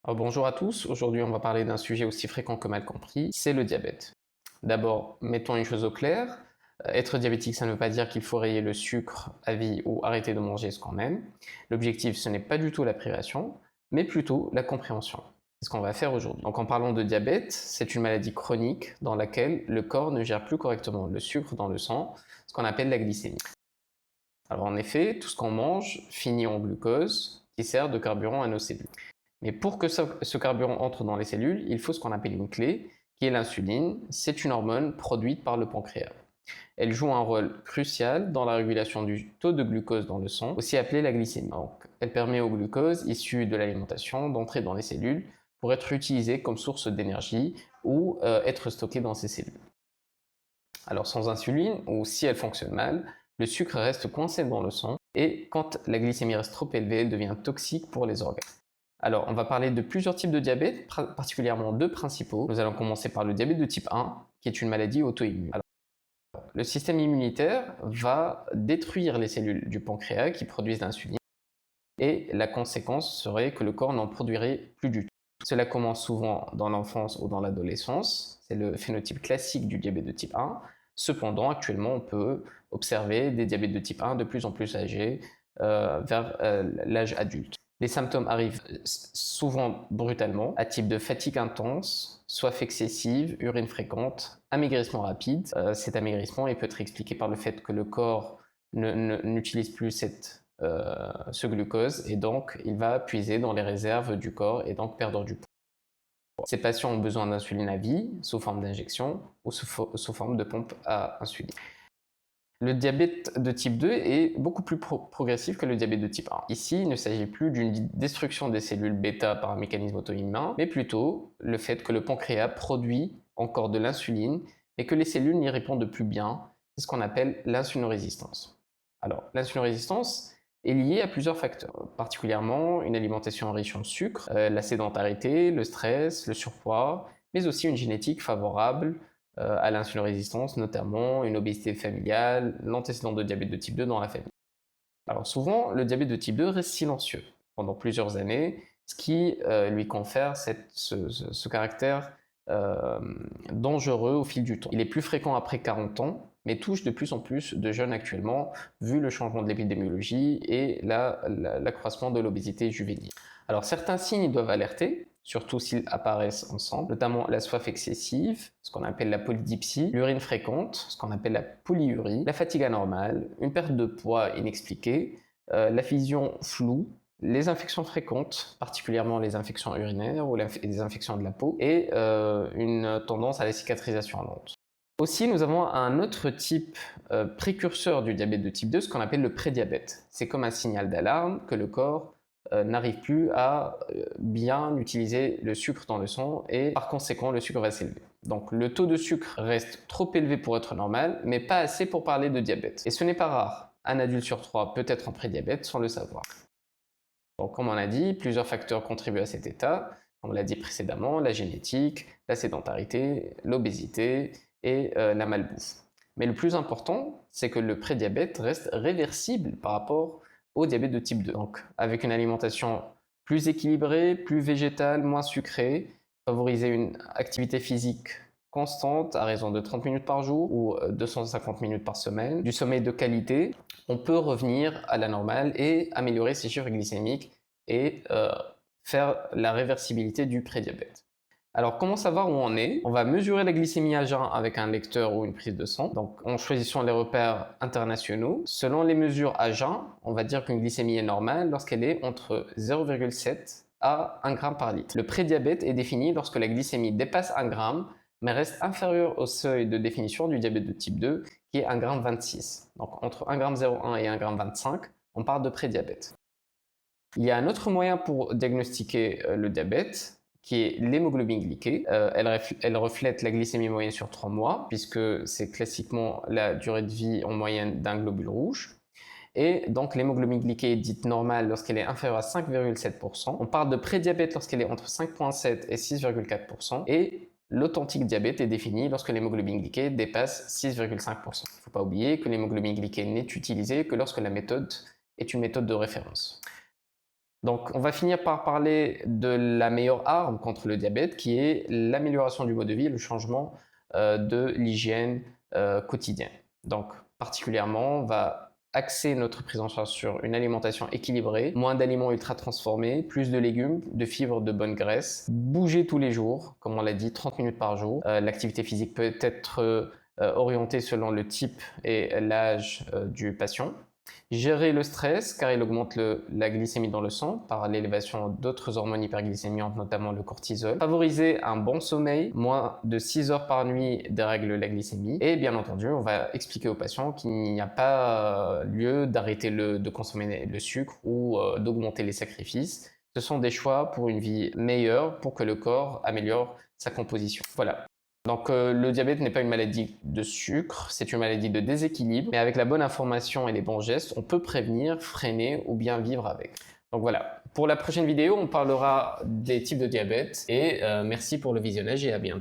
Bonjour à tous, aujourd'hui on va parler d'un sujet aussi fréquent que mal compris, c'est le diabète. D'abord, mettons une chose au clair, être diabétique ça ne veut pas dire qu'il faut rayer le sucre à vie ou arrêter de manger ce qu'on aime. L'objectif ce n'est pas du tout la privation, mais plutôt la compréhension. C'est ce qu'on va faire aujourd'hui. Donc en parlant de diabète, c'est une maladie chronique dans laquelle le corps ne gère plus correctement le sucre dans le sang, ce qu'on appelle la glycémie. Alors en effet, tout ce qu'on mange finit en glucose qui sert de carburant à nos cellules. Mais pour que ce carburant entre dans les cellules, il faut ce qu'on appelle une clé, qui est l'insuline. C'est une hormone produite par le pancréas. Elle joue un rôle crucial dans la régulation du taux de glucose dans le sang, aussi appelé la glycémie. Donc, elle permet au glucose issu de l'alimentation d'entrer dans les cellules pour être utilisé comme source d'énergie ou être stocké dans ces cellules. Alors sans insuline, ou si elle fonctionne mal, le sucre reste coincé dans le sang et quand la glycémie reste trop élevée, elle devient toxique pour les organes. Alors, on va parler de plusieurs types de diabète, particulièrement deux principaux. Nous allons commencer par le diabète de type 1, qui est une maladie auto-immune. Alors, le système immunitaire va détruire les cellules du pancréas qui produisent l'insuline, et la conséquence serait que le corps n'en produirait plus du tout. Cela commence souvent dans l'enfance ou dans l'adolescence, c'est le phénotype classique du diabète de type 1. Cependant, actuellement, on peut observer des diabètes de type 1 de plus en plus âgés vers l'âge adulte. Les symptômes arrivent souvent brutalement, à type de fatigue intense, soif excessive, urine fréquente, amaigrissement rapide. Cet amaigrissement peut être expliqué par le fait que le corps n'utilise plus ce glucose et donc il va puiser dans les réserves du corps et donc perdre du poids. Ces patients ont besoin d'insuline à vie sous forme d'injection ou sous forme de pompe à insuline. Le diabète de type 2 est beaucoup plus progressif que le diabète de type 1. Ici, il ne s'agit plus d'une destruction des cellules bêta par un mécanisme auto-immun, mais plutôt le fait que le pancréas produit encore de l'insuline et que les cellules n'y répondent plus bien. C'est ce qu'on appelle l'insulinorésistance. Alors, l'insulinorésistance est liée à plusieurs facteurs, particulièrement une alimentation riche en sucre, la sédentarité, le stress, le surpoids, mais aussi une génétique favorable à l'insulinorésistance, notamment une obésité familiale, l'antécédent de diabète de type 2 dans la famille. Alors souvent, le diabète de type 2 reste silencieux pendant plusieurs années, ce qui lui confère ce caractère euh, dangereux au fil du temps. Il est plus fréquent après 40 ans, mais touche de plus en plus de jeunes actuellement, vu le changement de l'épidémiologie et l'accroissement de l'obésité juvénile. Alors certains signes doivent alerter, surtout s'ils apparaissent ensemble, notamment la soif excessive, ce qu'on appelle la polydipsie, l'urine fréquente, ce qu'on appelle la polyurie, la fatigue anormale, une perte de poids inexpliquée, la vision floue, les infections fréquentes, particulièrement les infections urinaires ou les infections de la peau, et une tendance à la cicatrisation lente. Aussi, nous avons un autre type précurseur du diabète de type 2, ce qu'on appelle le prédiabète. C'est comme un signal d'alarme que le corps n'arrive plus à bien utiliser le sucre dans le sang et par conséquent le sucre va s'élever. Donc le taux de sucre reste trop élevé pour être normal, mais pas assez pour parler de diabète. Et ce n'est pas rare. Un adulte sur trois peut être en prédiabète sans le savoir. Donc comme on a dit, plusieurs facteurs contribuent à cet état. Comme on l'a dit précédemment, la génétique, la sédentarité, l'obésité et la malbouffe. Mais le plus important, c'est que le prédiabète reste réversible par rapport au diabète de type 2. Donc, avec une alimentation plus équilibrée, plus végétale, moins sucrée, favoriser une activité physique constante à raison de 30 minutes par jour ou 250 minutes par semaine, du sommeil de qualité, on peut revenir à la normale et améliorer ses chiffres glycémiques et faire la réversibilité du prédiabète. Alors, comment savoir où on est? On va mesurer la glycémie à jeun avec un lecteur ou une prise de sang, donc en choisissant les repères internationaux. Selon les mesures à jeun, on va dire qu'une glycémie est normale lorsqu'elle est entre 0,7 à 1 g par litre. Le prédiabète est défini lorsque la glycémie dépasse 1 g, mais reste inférieure au seuil de définition du diabète de type 2, qui est 1,26 g. Donc entre 1,01 g et 1,25 g, on parle de prédiabète. Il y a un autre moyen pour diagnostiquer le diabète, qui est l'hémoglobine glyquée. Elle reflète la glycémie moyenne sur 3 mois, puisque c'est classiquement la durée de vie en moyenne d'un globule rouge. Et donc l'hémoglobine glyquée est dite normale lorsqu'elle est inférieure à 5,7%. On parle de prédiabète lorsqu'elle est entre 5,7 et 6,4%. Et l'authentique diabète est défini lorsque l'hémoglobine glyquée dépasse 6,5%. Il ne faut pas oublier que l'hémoglobine glyquée n'est utilisée que lorsque la méthode est une méthode de référence. Donc, on va finir par parler de la meilleure arme contre le diabète, qui est l'amélioration du mode de vie, le changement de l'hygiène quotidienne. Donc, particulièrement, on va axer notre prise en charge sur une alimentation équilibrée, moins d'aliments ultra transformés, plus de légumes, de fibres, de bonne graisse, bouger tous les jours, comme on l'a dit, 30 minutes par jour. L'activité physique peut être orientée selon le type et l'âge du patient. Gérer le stress, car il augmente la glycémie dans le sang par l'élévation d'autres hormones hyperglycémiantes, notamment le cortisol. Favoriser un bon sommeil, moins de 6 heures par nuit dérègle la glycémie. Et bien entendu, on va expliquer aux patients qu'il n'y a pas lieu d'arrêter de consommer le sucre ou d'augmenter les sacrifices. Ce sont des choix pour une vie meilleure, pour que le corps améliore sa composition. Voilà. Donc le diabète n'est pas une maladie de sucre, c'est une maladie de déséquilibre, mais avec la bonne information et les bons gestes, on peut prévenir, freiner ou bien vivre avec. Donc voilà, pour la prochaine vidéo, on parlera des types de diabète et merci pour le visionnage et à bientôt.